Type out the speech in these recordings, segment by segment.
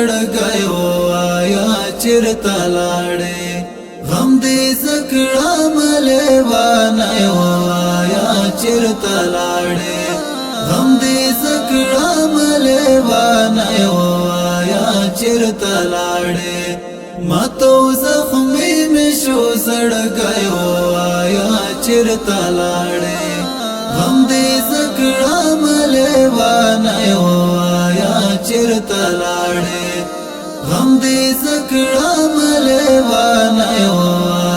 سړګیو آیا چرته لاړې غم دې زکړه ملوانه آیا چرته لاړې غم دې زکړه ملوانه آیا چرته لاړې ماتو زخمي مشو سړګیو آیا چرته لاړې غم دې زکړه ملوانه آیا چرته لاړې غم دې زکړه ملوانه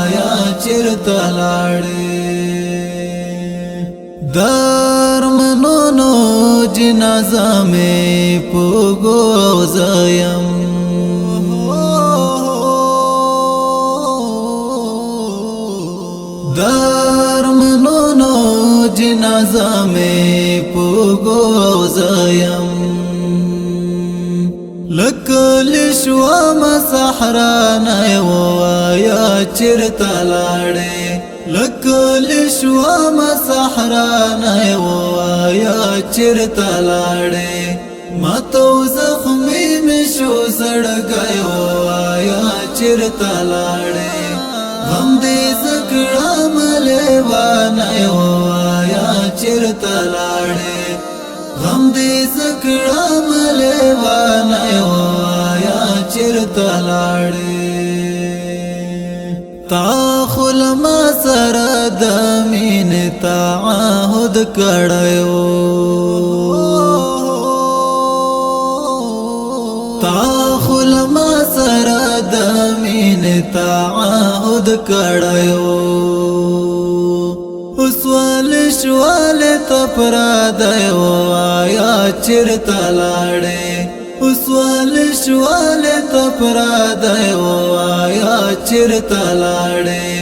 آیا چرته لاړې درمنونو جنازه مې پوغو زایم درمنونو جنازه مې پوغو زایم لکل شو مسحرا نه وایا چرته لاړې لکل شو مسحرا نه وایا چرته لاړې ماتو زخمي مشو سړګیو وایا چرته لاړې غم دې زکړه ملوانه آیا چرته لاړې غم دې زکړه ملوانه آیا چرته لاړې تا خلما سره د مینې تعهد کړیو تا خلما سره د مینې تعهد کړیو وسوال شوال تپرا دیو آیا چرته لاړې وسوال شوال تپرا دیو آیا چرته لاړې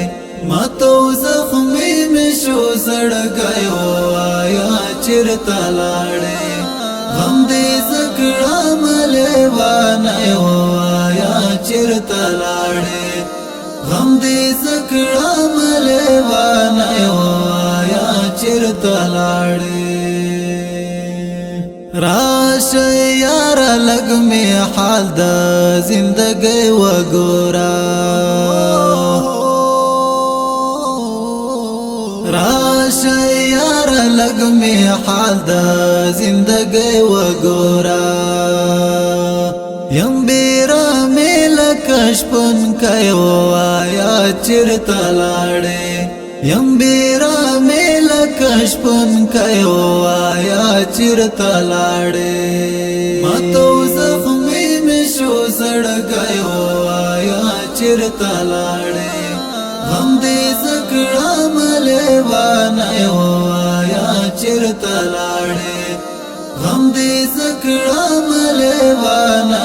ماتو زخمي مشو سړګیو آیا چرته لاړې غم دې زکړه ملوانه آیا چرته لاړې غم دې زکړه ملوانه آیا چرته لاړې راشه یار لګ می حال د زندګۍ وګورا راشه یار لګ می حال د زندګۍ وګورا یم بیره مل کشپن کيو آیا چرته لاړې یم بیره مل کشپن کيو آیا چرته لاړې ماتو زخمي مشو سړګیو آیا چرته لاړې غم دې زکړه ملوانه آیا چرته لاړې غم دې زکړه ملوانه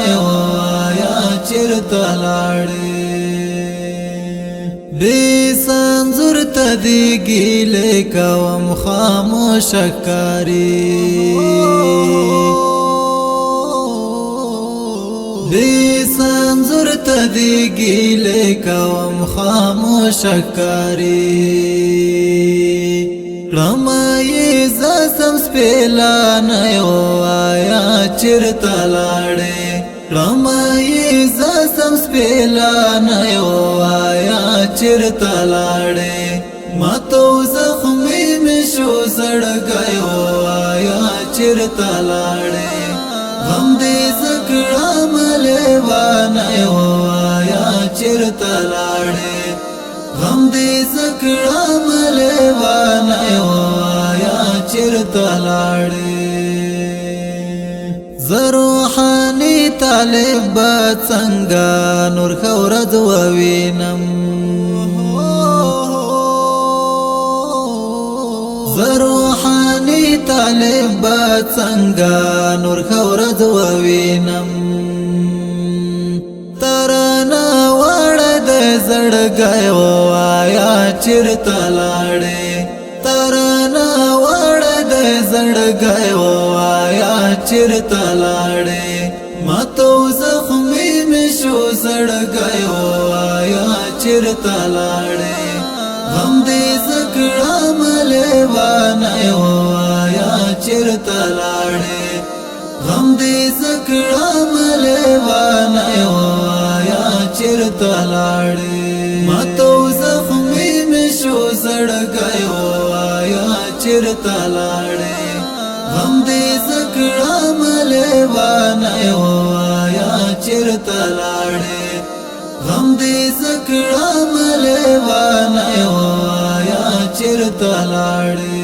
آیا چرته لاړې بے سنزور تدی گیلے کوم خاموش کاری بے سنزور تدی گیلے کوم خاموش کاری رمائی زسم سپیلا نیو آیا چرته لاړې رمائی زسم سپیلا نیو آیا چرته لاړې ماتو زخمي مشو سړګیو آیا چرته لاړې غم دې زکړه ملوانه آیا چرته لاړې غم دې زکړه ملوانه آیا چرته لاړې زروحانی طالب څنګه نور خورز ووینم زروحانی طالب څنګه نور خورز ووینم ترانه وړ د زړګیو آیا چرته لاړې ترانه وړ د زړګیو آیا چرته لاړې ماتو زخمي مشو سړګیو آیا چرته لاړې غم دې زکړه ملوانه آیا چرته لاړې غم دې زکړه ملوانه لیوانای وایا چرته لاړې ماتو زخمي مې شو زړګی وایا چرته لاړې غم دې زکړم لیوانای وایا چرته لاړې غم دې زکړم لیوانای وایا چرته لاړې